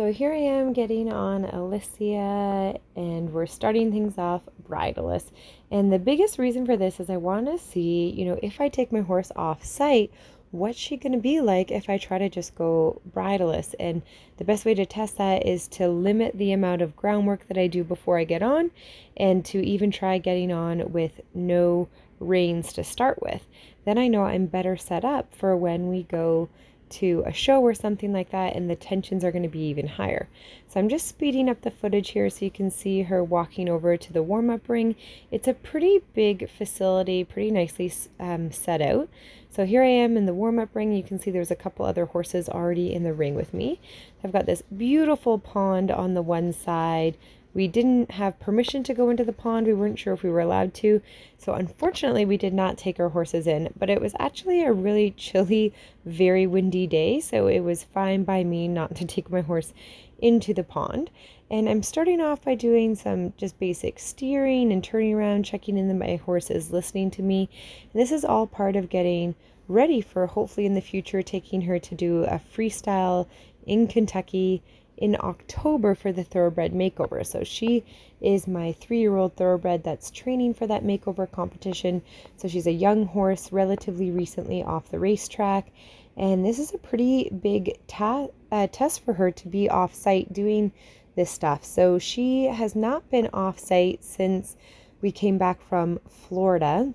So here I am getting on Elysia, and we're starting things off bridleless. And the biggest reason for this is I want to see, if I take my horse off site, what's she going to be like if I try to just go bridleless? And the best way to test that is to limit the amount of groundwork that I do before I get on, and to even try getting on with no reins to start with. Then I know I'm better set up for when we go to a show or something like that, and the tensions are going to be even higher. So I'm just speeding up the footage here so you can see her walking over to the warm-up ring. It's a pretty big facility, pretty nicely set out. So here I am in the warm-up ring. You can see there's a couple other horses already in the ring with me. I've got this beautiful pond on the one side. We didn't have permission to go into the pond. We weren't sure if we were allowed to. So unfortunately, we did not take our horses in. But it was actually a really chilly, very windy day. So it was fine by me not to take my horse into the pond. And I'm starting off by doing some just basic steering and turning around, checking in that my horse is listening to me. And this is all part of getting ready for, hopefully in the future, taking her to do a freestyle in Kentucky in October for the Thoroughbred makeover. So she is my 3-year-old Thoroughbred that's training for that makeover competition. So she's a young horse, relatively recently off the racetrack, and this is a pretty big test for her to be off site doing this stuff. So she has not been off site since we came back from Florida,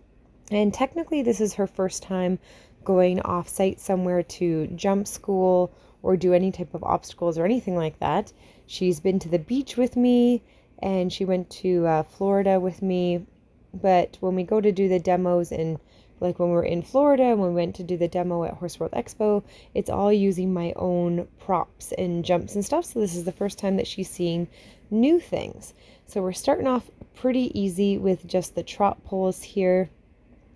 and technically this is her first time going off site somewhere to jump school or do any type of obstacles or anything like that. She's been to the beach with me, and she went to Florida with me. But when we go to do the demos, and like when we're in Florida and we went to do the demo at Horse World Expo, it's all using my own props and jumps and stuff. So this is the first time that she's seeing new things. So we're starting off pretty easy with just the trot poles here,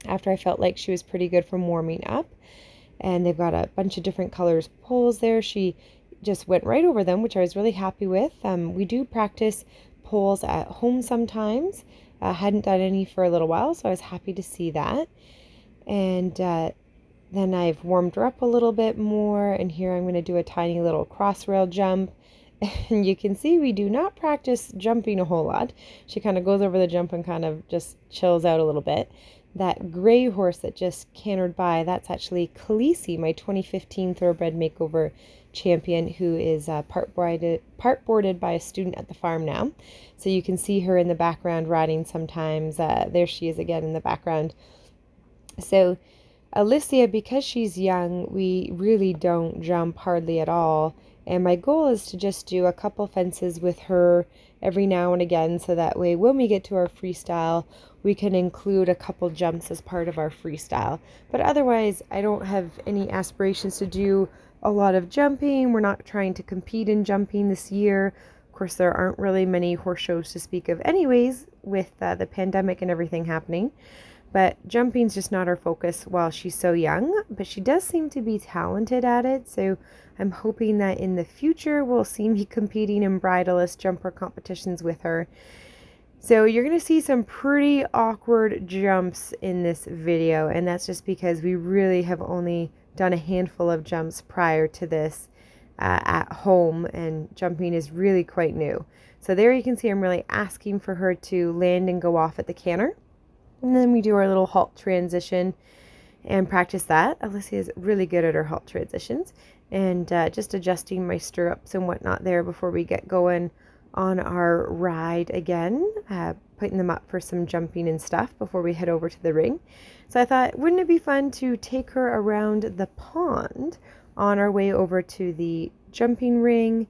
after I felt like she was pretty good from warming up. And they've got a bunch of different colors poles there. She just went right over them, which I was really happy with. We do practice poles at home sometimes. Hadn't done any for a little while, so I was happy to see that. And then I've warmed her up a little bit more, and here I'm going to do a tiny little cross rail jump. And you can see we do not practice jumping a whole lot. She kind of goes over the jump and kind of just chills out a little bit. That gray horse that just cantered by, that's actually Elysia, my 2015 Thoroughbred Makeover champion, who is part boarded by a student at the farm now. So you can see her in the background riding sometimes. There she is again in the background. So Elysia, because she's young, we really don't jump hardly at all. And my goal is to just do a couple fences with her every now and again, so that way when we get to our freestyle, we can include a couple jumps as part of our freestyle. But otherwise, I don't have any aspirations to do a lot of jumping. We're not trying to compete in jumping this year. Of course, there aren't really many horse shows to speak of anyways, with the pandemic and everything happening. But jumping's just not our focus while she's so young, but she does seem to be talented at it. So I'm hoping that in the future we'll see me competing in bridleless jumper competitions with her. So you're going to see some pretty awkward jumps in this video, and that's just because we really have only done a handful of jumps prior to this at home, and jumping is really quite new. So there you can see I'm really asking for her to land and go off at the canter. And then we do our little halt transition and practice that. Elysia is really good at her halt transitions, and just adjusting my stirrups and whatnot there before we get going on our ride again, putting them up for some jumping and stuff before we head over to the ring. So I thought, wouldn't it be fun to take her around the pond on our way over to the jumping ring?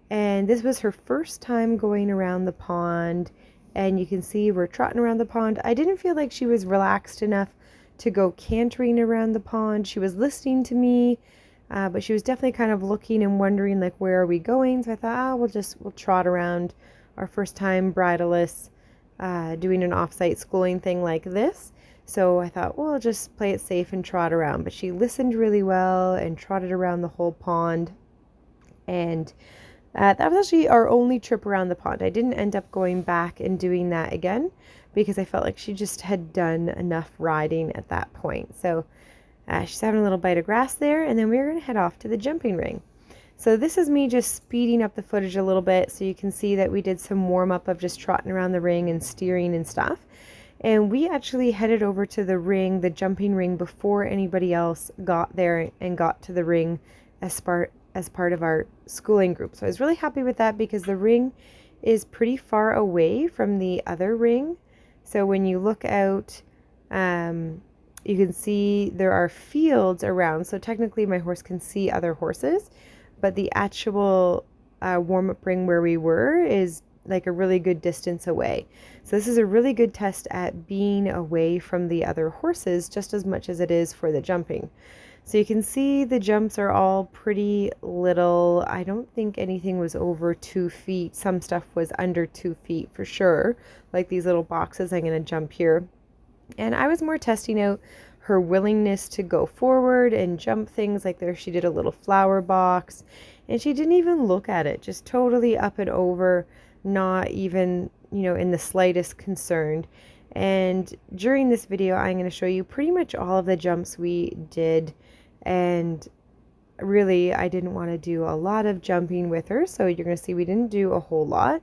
And this was her first time going around the pond, and you can see we're trotting around the pond. I didn't feel like she was relaxed enough to go cantering around the pond. She was listening to me, but she was definitely kind of looking and wondering, like, where are we going? So I thought, we'll trot around. Our first time bridleless, doing an off-site schooling thing like this. So I thought, well, I'll just play it safe and trot around. But she listened really well and trotted around the whole pond. And that was actually our only trip around the pond. I didn't end up going back and doing that again because I felt like she just had done enough riding at that point. So she's having a little bite of grass there, and then we're going to head off to the jumping ring. So this is me just speeding up the footage a little bit so you can see that we did some warm up of just trotting around the ring and steering and stuff. And we actually headed over to the ring, the jumping ring, before anybody else got there and got to the ring as part of our schooling group. So I was really happy with that because the ring is pretty far away from the other ring. So when you look out, you can see there are fields around. So technically my horse can see other horses, but the actual warm-up ring where we were is like a really good distance away. So this is a really good test at being away from the other horses just as much as it is for the jumping. So you can see the jumps are all pretty little. I don't think anything was over 2 feet. Some stuff was under 2 feet for sure, like these little boxes. I'm going to jump here. And I was more testing out her willingness to go forward and jump things. Like there she did a little flower box and she didn't even look at it, just totally up and over, not even, in the slightest concerned. And during this video, I'm going to show you pretty much all of the jumps we did. And really, I didn't want to do a lot of jumping with her. So you're going to see we didn't do a whole lot.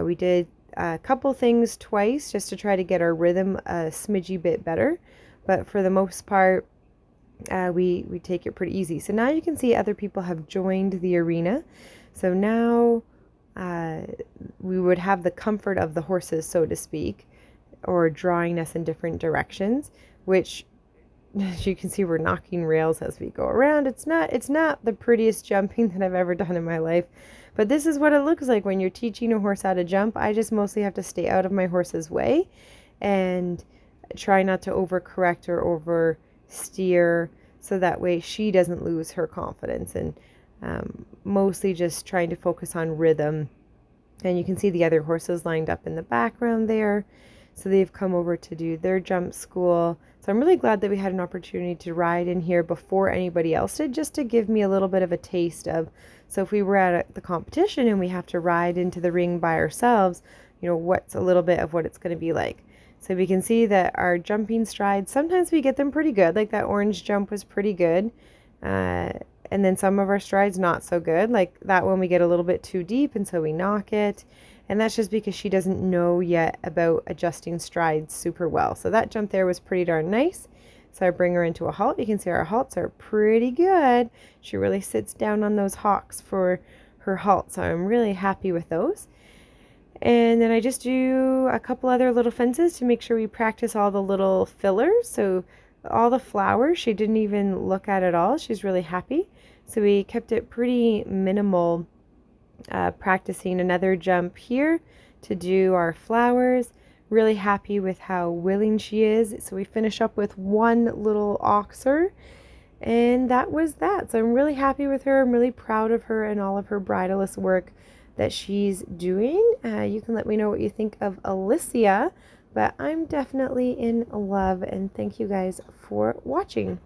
We did a couple things twice just to try to get our rhythm a smidgy bit better. But for the most part, we take it pretty easy. So now you can see other people have joined the arena. So now we would have the comfort of the horses, so to speak, or drawing us in different directions, which as you can see we're knocking rails as we go around. It's not the prettiest jumping that I've ever done in my life, but this is what it looks like when you're teaching a horse how to jump. I just mostly have to stay out of my horse's way and try not to overcorrect or oversteer, so that way she doesn't lose her confidence, and mostly just trying to focus on rhythm. And you can see the other horses lined up in the background there. So they've come over to do their jump school. So I'm really glad that we had an opportunity to ride in here before anybody else did, just to give me a little bit of a taste of, so if we were at the competition and we have to ride into the ring by ourselves, what's a little bit of what it's going to be like. So we can see that our jumping strides, sometimes we get them pretty good, like that orange jump was pretty good. And then some of our strides not so good, like that one we get a little bit too deep and so we knock it. And that's just because she doesn't know yet about adjusting strides super well. So that jump there was pretty darn nice. So I bring her into a halt. You can see our halts are pretty good. She really sits down on those hocks for her halt. So I'm really happy with those. And then I just do a couple other little fences to make sure we practice all the little fillers. So all the flowers, she didn't even look at it all. She's really happy. So we kept it pretty minimal, practicing another jump here to do our flowers. Really happy with how willing she is. So we finish up with one little oxer, and that was that. So I'm really happy with her. I'm really proud of her and all of her bridleless work that she's doing. You can let me know what you think of Elysia, but I'm definitely in love, and thank you guys for watching.